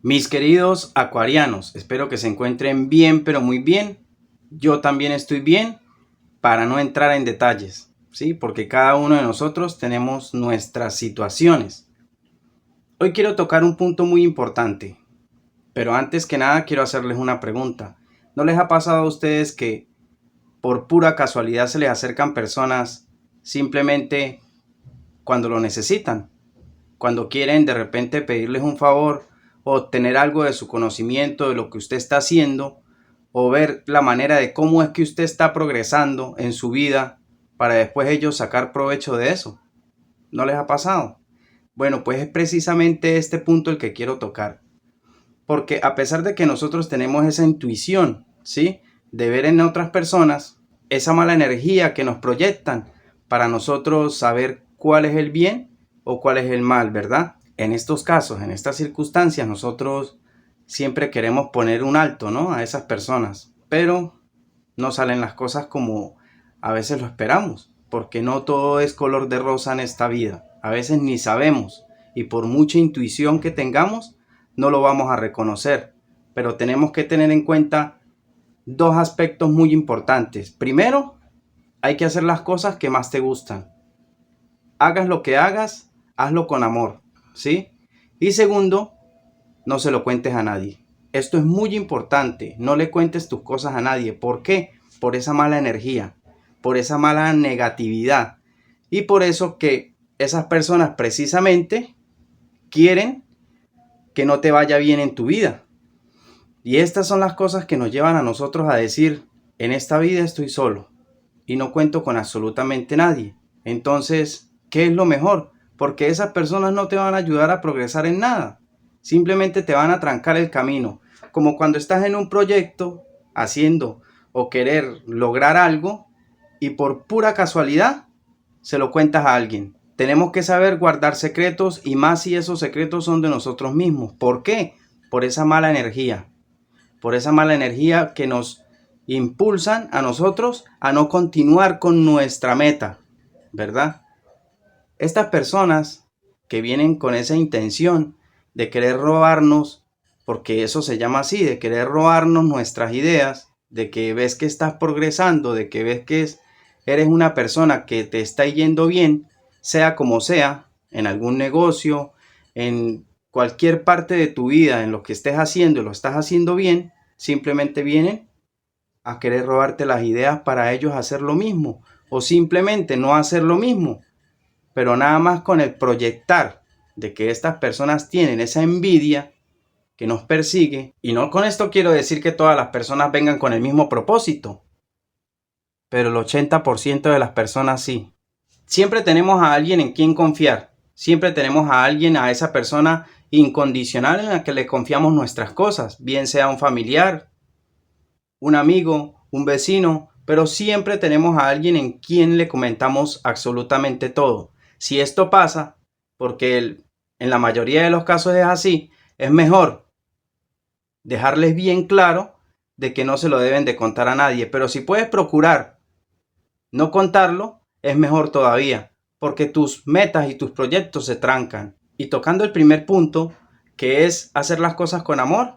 Mis queridos acuarianos, espero que se encuentren bien, pero muy bien. Yo también estoy bien, para no entrar en detalles, ¿sí? Porque cada uno de nosotros tenemos nuestras situaciones. Hoy quiero tocar un punto muy importante, pero antes que nada quiero hacerles una pregunta. ¿No les ha pasado a ustedes que por pura casualidad se les acercan personas simplemente cuando lo necesitan? Cuando quieren de repente pedirles un favor o obtener algo de su conocimiento de lo que usted está haciendo o ver la manera de cómo es que usted está progresando en su vida para después ellos sacar provecho de eso. ¿No les ha pasado? Bueno, pues es precisamente este punto el que quiero tocar. Porque a pesar de que nosotros tenemos esa intuición, ¿sí? De ver en otras personas esa mala energía que nos proyectan para nosotros saber cuál es el bien o cuál es el mal, ¿verdad? En estos casos, en estas circunstancias, nosotros siempre queremos poner un alto, ¿no? A esas personas, pero no salen las cosas como a veces lo esperamos, porque no todo es color de rosa en esta vida. A veces ni sabemos y por mucha intuición que tengamos, no lo vamos a reconocer. Pero tenemos que tener en cuenta dos aspectos muy importantes. Primero, hay que hacer las cosas que más te gustan. Hagas lo que hagas, hazlo con amor, ¿sí? Y segundo, no se lo cuentes a nadie. Esto es muy importante, no le cuentes tus cosas a nadie. ¿Por qué? Por esa mala energía, por esa mala negatividad. Y por eso que esas personas precisamente quieren que no te vaya bien en tu vida. Y estas son las cosas que nos llevan a nosotros a decir, en esta vida estoy solo y no cuento con absolutamente nadie. Entonces, ¿qué es lo mejor? Porque esas personas no te van a ayudar a progresar en nada. Simplemente te van a trancar el camino. Como cuando estás en un proyecto haciendo o querer lograr algo y por pura casualidad se lo cuentas a alguien. Tenemos que saber guardar secretos y más si esos secretos son de nosotros mismos. ¿Por qué? Por esa mala energía. Por esa mala energía que nos impulsan a nosotros a no continuar con nuestra meta, ¿verdad? Estas personas que vienen con esa intención de querer robarnos, porque eso se llama así, de querer robarnos nuestras ideas, de que ves que estás progresando, de que ves que eres una persona que te está yendo bien, sea como sea, en algún negocio, en cualquier parte de tu vida, en lo que estés haciendo y lo estás haciendo bien, simplemente vienen a querer robarte las ideas para ellos hacer lo mismo o simplemente no hacer lo mismo, pero nada más con el proyectar de que estas personas tienen esa envidia que nos persigue. Y no con esto quiero decir que todas las personas vengan con el mismo propósito, pero el 80% de las personas sí. Siempre tenemos a alguien en quien confiar, siempre tenemos a alguien, a esa persona incondicional en la que le confiamos nuestras cosas, bien sea un familiar, un amigo, un vecino, pero siempre tenemos a alguien en quien le comentamos absolutamente todo. Si esto pasa, porque en la mayoría de los casos es así, es mejor dejarles bien claro de que no se lo deben de contar a nadie. Pero si puedes procurar no contarlo, es mejor todavía, porque tus metas y tus proyectos se trancan. Y tocando el primer punto, que es hacer las cosas con amor,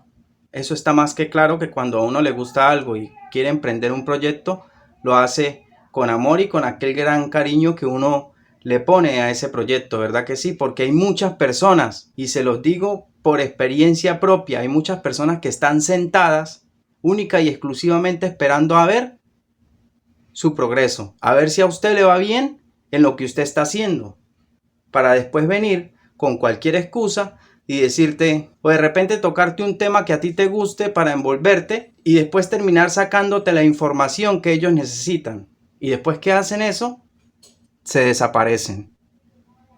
eso está más que claro que cuando a uno le gusta algo y quiere emprender un proyecto, lo hace con amor y con aquel gran cariño que uno le pone a ese proyecto, ¿verdad que sí? Porque hay muchas personas, y se los digo por experiencia propia, hay muchas personas que están sentadas única y exclusivamente esperando a ver su progreso, a ver si a usted le va bien en lo que usted está haciendo, para después venir con cualquier excusa y decirte, o de repente tocarte un tema que a ti te guste para envolverte y después terminar sacándote la información que ellos necesitan. Y después que hacen eso, se desaparecen.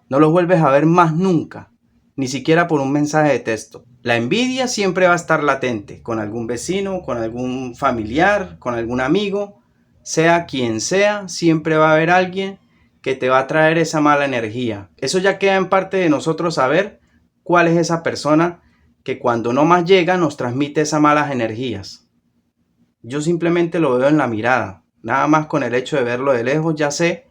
No los vuelves a ver más nunca, ni siquiera por un mensaje de texto. La envidia siempre va a estar latente, con algún vecino, con algún familiar, con algún amigo, sea quien sea, siempre va a haber alguien que te va a traer esa mala energía. Eso ya queda en parte de nosotros saber cuál es esa persona que cuando no más llega nos transmite esas malas energías. Yo simplemente lo veo en la mirada. Nada más con el hecho de verlo de lejos ya sé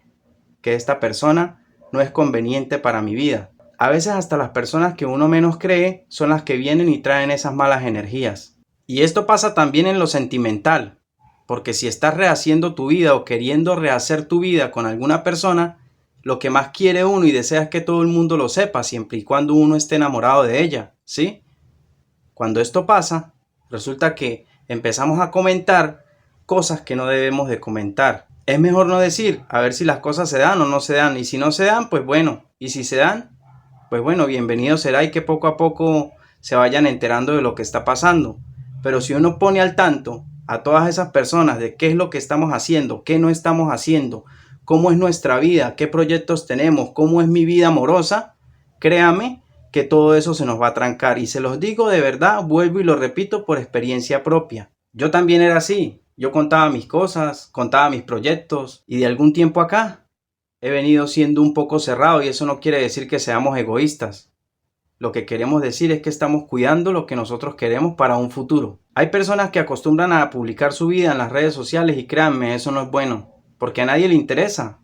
que esta persona no es conveniente para mi vida. A veces hasta las personas que uno menos cree son las que vienen y traen esas malas energías. Y esto pasa también en lo sentimental, porque si estás rehaciendo tu vida o queriendo rehacer tu vida con alguna persona, lo que más quiere uno y desea es que todo el mundo lo sepa, siempre y cuando uno esté enamorado de ella, ¿sí? Cuando esto pasa, resulta que empezamos a comentar cosas que no debemos de comentar. Es mejor no decir, a ver si las cosas se dan o no se dan. Y si no se dan, pues bueno. Y si se dan, pues bueno, bienvenido será y que poco a poco se vayan enterando de lo que está pasando. Pero si uno pone al tanto a todas esas personas de qué es lo que estamos haciendo, qué no estamos haciendo, cómo es nuestra vida, qué proyectos tenemos, cómo es mi vida amorosa, créame que todo eso se nos va a trancar. Y se los digo de verdad, vuelvo y lo repito por experiencia propia. Yo también era así. Yo contaba mis cosas, contaba mis proyectos y de algún tiempo acá he venido siendo un poco cerrado y eso no quiere decir que seamos egoístas. Lo que queremos decir es que estamos cuidando lo que nosotros queremos para un futuro. Hay personas que acostumbran a publicar su vida en las redes sociales y créanme, eso no es bueno, porque a nadie le interesa.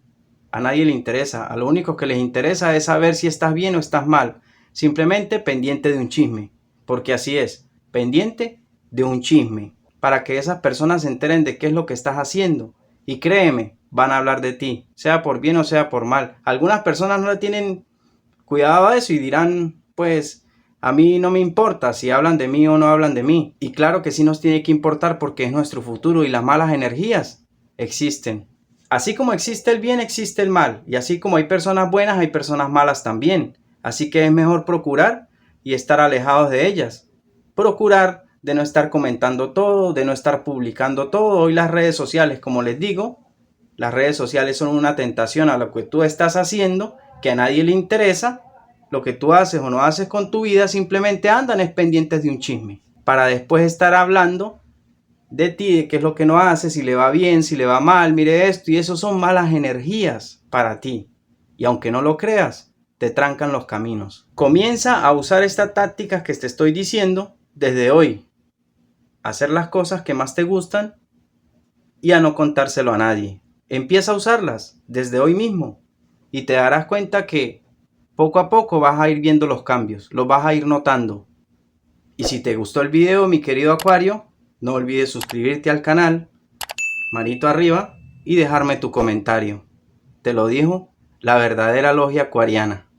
A nadie le interesa. A lo único que les interesa es saber si estás bien o estás mal. Simplemente pendiente de un chisme. Porque así es, pendiente de un chisme. Para que esas personas se enteren de qué es lo que estás haciendo. Y créeme, van a hablar de ti, sea por bien o sea por mal. Algunas personas no le tienen cuidado a eso y dirán, pues, a mí no me importa si hablan de mí o no hablan de mí. Y claro que sí nos tiene que importar porque es nuestro futuro y las malas energías existen. Así como existe el bien, existe el mal. Y así como hay personas buenas, hay personas malas también. Así que es mejor procurar y estar alejados de ellas. Procurar de no estar comentando todo, de no estar publicando todo. Hoy las redes sociales, como les digo, las redes sociales son una tentación a lo que tú estás haciendo, que a nadie le interesa. Lo que tú haces o no haces con tu vida, simplemente andan es pendientes de un chisme. Para después estar hablando de ti, de qué es lo que no haces, si le va bien, si le va mal, mire esto, y eso son malas energías para ti. Y aunque no lo creas, te trancan los caminos. Comienza a usar estas tácticas que te estoy diciendo desde hoy. Hacer las cosas que más te gustan y a no contárselo a nadie. Empieza a usarlas desde hoy mismo y te darás cuenta que poco a poco vas a ir viendo los cambios, los vas a ir notando. Y si te gustó el video, mi querido Acuario, no olvides suscribirte al canal, manito arriba y dejarme tu comentario. Te lo dijo la verdadera logia acuariana.